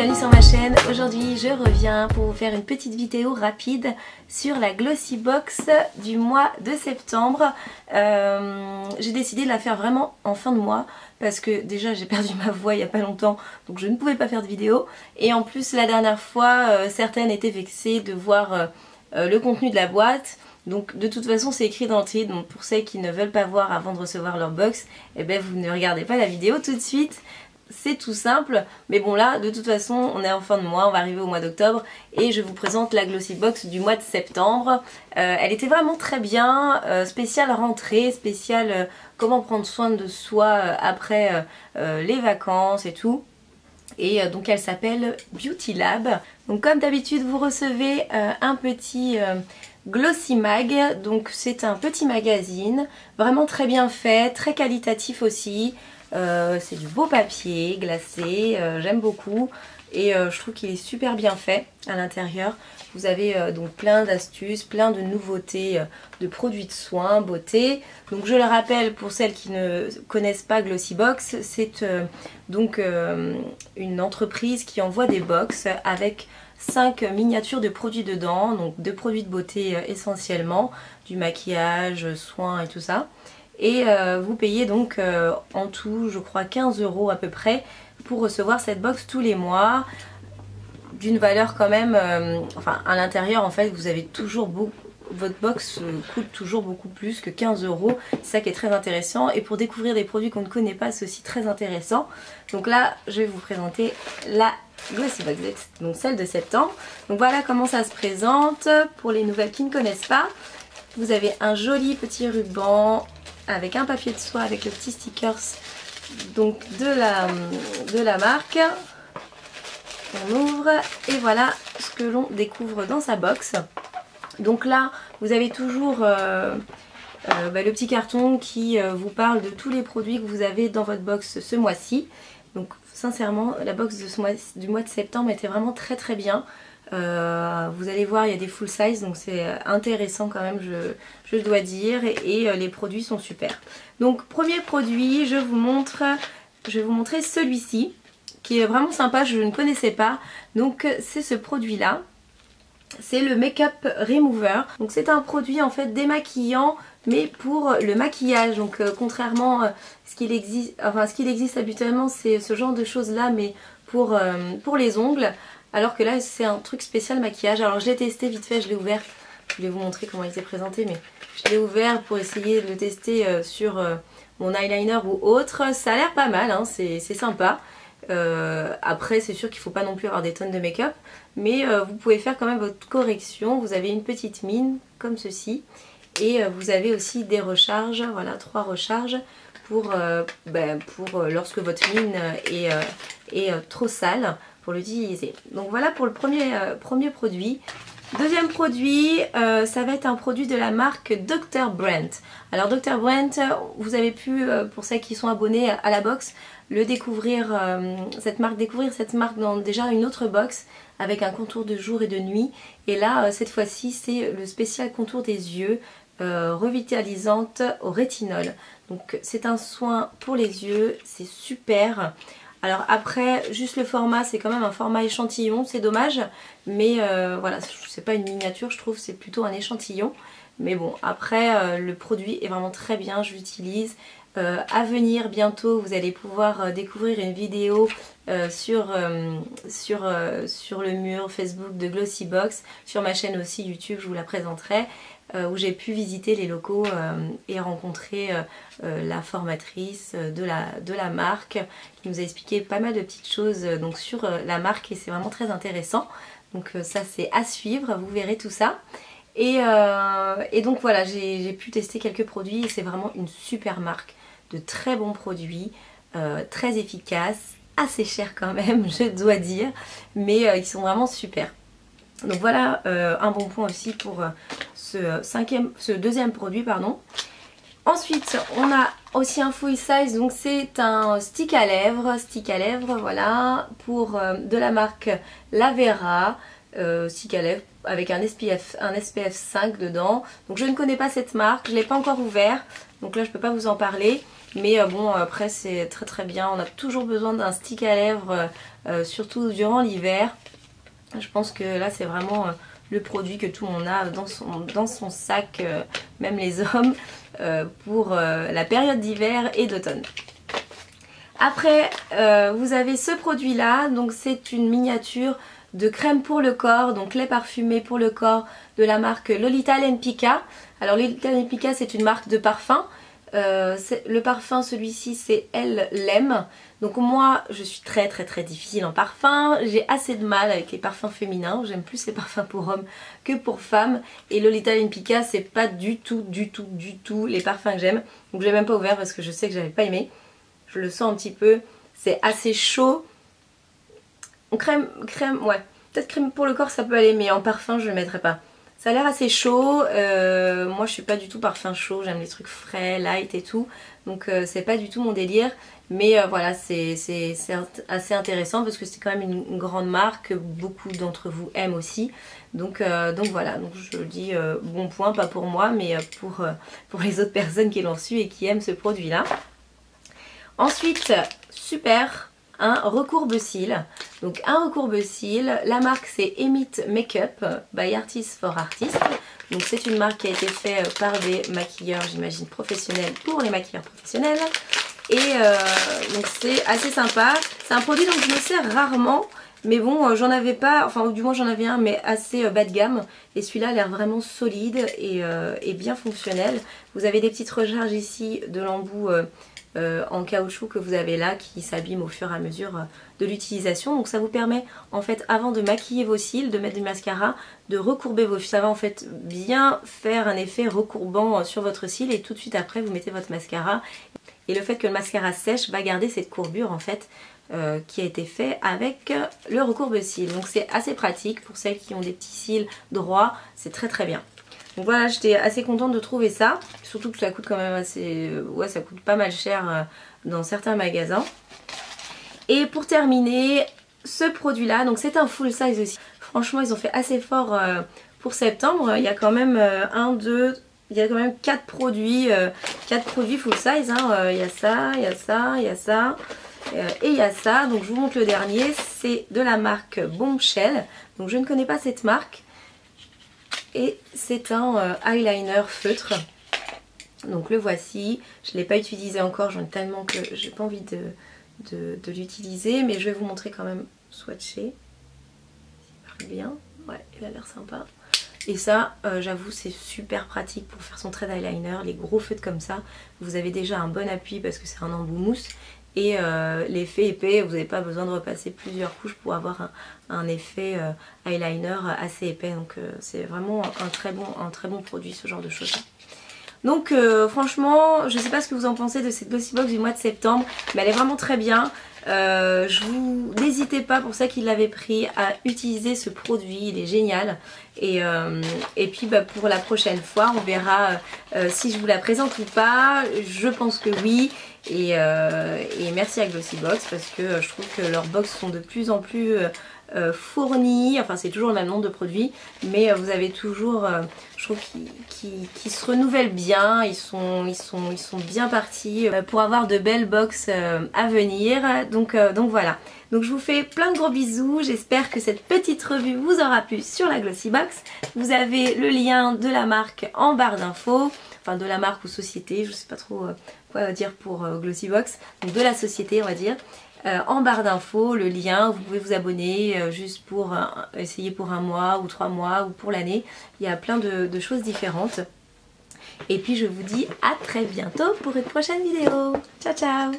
bienvenue sur ma chaîne. Aujourd'hui je reviens pour vous faire une petite vidéo rapide sur la Glossy Box du mois de septembre. J'ai décidé de la faire vraiment en fin de mois parce que déjà j'ai perdu ma voix il n'y a pas longtemps, donc je ne pouvais pas faire de vidéo. Et en plus la dernière fois certaines étaient vexées de voir le contenu de la boîte. Donc de toute façon c'est écrit dans le titre, donc pour celles qui ne veulent pas voir avant de recevoir leur box, eh ben vous ne regardez pas la vidéo tout de suite. C'est tout simple, mais bon là de toute façon on est en fin de mois, on va arriver au mois d'octobre et je vous présente la Glossy Box du mois de septembre. Elle était vraiment très bien, spéciale rentrée, spéciale comment prendre soin de soi après les vacances et tout. Et donc elle s'appelle Beauty Lab. Donc comme d'habitude vous recevez un petit Glossy Mag, donc c'est un petit magazine, vraiment très bien fait, très qualitatif aussi. C'est du beau papier glacé, j'aime beaucoup et je trouve qu'il est super bien fait à l'intérieur. Vous avez donc plein d'astuces, plein de nouveautés de produits de soins, beauté. Donc je le rappelle pour celles qui ne connaissent pas Glossy Box, c'est donc une entreprise qui envoie des box avec 5 miniatures de produits dedans, donc de produits de beauté essentiellement, du maquillage, soins et tout ça. Et vous payez donc en tout je crois 15 € à peu près pour recevoir cette box tous les mois d'une valeur quand même, enfin à l'intérieur en fait vous avez toujours beaucoup, votre box coûte toujours beaucoup plus que 15 €, c'est ça qui est très intéressant et pour découvrir des produits qu'on ne connaît pas c'est aussi très intéressant. Donc là je vais vous présenter la Glossy Box, donc celle de septembre. Donc voilà comment ça se présente pour les nouvelles qui ne connaissent pas. Vous avez un joli petit ruban avec un papier de soie avec le petit stickers donc de la marque. On ouvre et voilà ce que l'on découvre dans sa box. Donc là vous avez toujours le petit carton qui vous parle de tous les produits que vous avez dans votre box ce mois-ci. Donc sincèrement la box de du mois de septembre était vraiment très bien. Vous allez voir il y a des full size donc c'est intéressant quand même je dois dire et les produits sont super. Donc premier produit je vais vous montrer celui-ci qui est vraiment sympa, je ne connaissais pas. Donc c'est ce produit là, c'est le Make-up Remover. Donc c'est un produit en fait démaquillant mais pour le maquillage. Donc contrairement à ce qu'il existe habituellement c'est ce genre de choses là mais pour les ongles. Alors que là c'est un truc spécial maquillage. Alors je l'ai testé vite fait, je l'ai ouvert. Je vais vous montrer comment il s'est présenté mais je l'ai ouvert pour essayer de le tester sur mon eyeliner ou autre. Ça a l'air pas mal, hein, c'est sympa. Après c'est sûr qu'il ne faut pas non plus avoir des tonnes de make-up. Mais vous pouvez faire quand même votre correction. Vous avez une petite mine comme ceci. Et vous avez aussi des recharges, voilà 3 recharges pour lorsque votre mine est trop sale pour l'utiliser. Donc voilà pour le premier produit. Deuxième produit, ça va être un produit de la marque Dr. Brandt. Alors Dr. Brandt, vous avez pu, pour celles qui sont abonnées à la box, découvrir cette marque dans déjà une autre box avec un contour de jour et de nuit. Et là, cette fois-ci, c'est le spécial contour des yeux revitalisante au rétinol. Donc c'est un soin pour les yeux, c'est super. Alors après, juste le format, c'est quand même un format échantillon, c'est dommage. Mais voilà, c'est pas une miniature, je trouve, c'est plutôt un échantillon. Mais bon, après, le produit est vraiment très bien, je l'utilise. À venir bientôt, vous allez pouvoir découvrir une vidéo sur le mur Facebook de Glossy Box. Sur ma chaîne aussi YouTube, je vous la présenterai. Où j'ai pu visiter les locaux et rencontrer la formatrice de la marque qui nous a expliqué pas mal de petites choses donc sur la marque et c'est vraiment très intéressant. Donc ça c'est à suivre, vous verrez tout ça. Et donc voilà, j'ai pu tester quelques produits et c'est vraiment une super marque, de très bons produits, très efficaces, assez chers quand même je dois dire, mais ils sont vraiment super. Donc voilà un bon point aussi pour ce deuxième produit pardon. Ensuite on a aussi un full size, donc c'est un stick à lèvres voilà pour de la marque Lavera, stick à lèvres avec un SPF 5 dedans. Donc je ne connais pas cette marque, je ne l'ai pas encore ouvert donc là je ne peux pas vous en parler. Mais bon, après c'est très très bien. On a toujours besoin d'un stick à lèvres, surtout durant l'hiver. Je pense que là c'est vraiment le produit que tout le monde a dans son sac, même les hommes, pour la période d'hiver et d'automne. Après, vous avez ce produit là, donc c'est une miniature de crème pour le corps, donc lait parfumé pour le corps de la marque Lolita Lempicka. Alors Lolita Lempicka, c'est une marque de parfum. Le parfum, celui-ci, c'est Elle l'aime. Donc moi, je suis très difficile en parfum. J'ai assez de mal avec les parfums féminins. J'aime plus les parfums pour hommes que pour femmes. Et Lolita Lempicka, c'est pas du tout les parfums que j'aime. Donc je l'ai même pas ouvert parce que je sais que j'avais pas aimé. Je le sens un petit peu. C'est assez chaud. Crème, ouais. Peut-être crème pour le corps, ça peut aller, mais en parfum, je le mettrai pas. Ça a l'air assez chaud, moi je suis pas du tout parfum chaud, j'aime les trucs frais, light et tout, donc c'est pas du tout mon délire, mais voilà, c'est assez intéressant parce que c'est quand même une grande marque que beaucoup d'entre vous aiment aussi, donc voilà, donc je dis bon point, pas pour moi, mais pour les autres personnes qui l'ont su et qui aiment ce produit là. Ensuite, super, un recourbe-cils. Donc un recourbe-cils, la marque c'est Emit Makeup by Artist for Artist. Donc c'est une marque qui a été faite par des maquilleurs, j'imagine, professionnels pour les maquilleurs professionnels. Et donc c'est assez sympa. C'est un produit dont je me sers rarement. Mais bon, j'en avais pas, enfin du moins j'en avais un mais assez bas de gamme. Et celui-là a l'air vraiment solide et bien fonctionnel. Vous avez des petites recharges ici de l'embout en caoutchouc que vous avez là qui s'abîment au fur et à mesure de l'utilisation. Donc ça vous permet en fait avant de maquiller vos cils, de mettre du mascara, de recourber vos cils. Ça va en fait bien faire un effet recourbant sur votre cil et tout de suite après vous mettez votre mascara. Et le fait que le mascara sèche va garder cette courbure en fait qui a été fait avec le recourbe-cils. Donc c'est assez pratique pour celles qui ont des petits cils droits, c'est très bien. Donc voilà, j'étais assez contente de trouver ça, surtout que ça coûte quand même assez, ouais ça coûte pas mal cher dans certains magasins. Et pour terminer, ce produit là, donc c'est un full size aussi. Franchement ils ont fait assez fort pour septembre, il y a quand même il y a quand même 4 produits full size, hein. Il y a ça, il y a ça, il y a ça. Et il y a ça, donc je vous montre le dernier, c'est de la marque Bombshell. Donc je ne connais pas cette marque. Et c'est un eyeliner feutre. Donc le voici. Je ne l'ai pas utilisé encore, j'en ai tellement que j'ai pas envie de l'utiliser. Mais je vais vous montrer quand même swatché. Il marche bien. Ouais, il a l'air sympa. Et ça, j'avoue, c'est super pratique pour faire son trait d'eyeliner. Les gros feutres comme ça, vous avez déjà un bon appui parce que c'est un embout mousse. Et l'effet épais, vous n'avez pas besoin de repasser plusieurs couches pour avoir un effet eyeliner assez épais. Donc c'est vraiment un très bon produit, ce genre de choses. Donc franchement, je ne sais pas ce que vous en pensez de cette Glossybox du mois de septembre, mais elle est vraiment très bien. N'hésitez pas, pour ceux qui l'avaient pris, à utiliser ce produit, il est génial. Et puis pour la prochaine fois, on verra si je vous la présente ou pas. Je pense que oui. Et merci à Glossybox parce que je trouve que leurs box sont de plus en plus fournies. Enfin c'est toujours le même nombre de produits, mais vous avez toujours, je trouve qu'ils se renouvellent bien. Ils sont bien partis pour avoir de belles box à venir. Donc voilà. Donc je vous fais plein de gros bisous. J'espère que cette petite revue vous aura plu sur la Glossybox. Vous avez le lien de la marque en barre d'infos. Enfin de la marque ou société, je sais pas trop quoi dire pour Glossybox, donc de la société on va dire. En barre d'infos, le lien, vous pouvez vous abonner juste pour essayer pour un mois ou 3 mois ou pour l'année. Il y a plein de choses différentes. Et puis je vous dis à très bientôt pour une prochaine vidéo. Ciao ciao.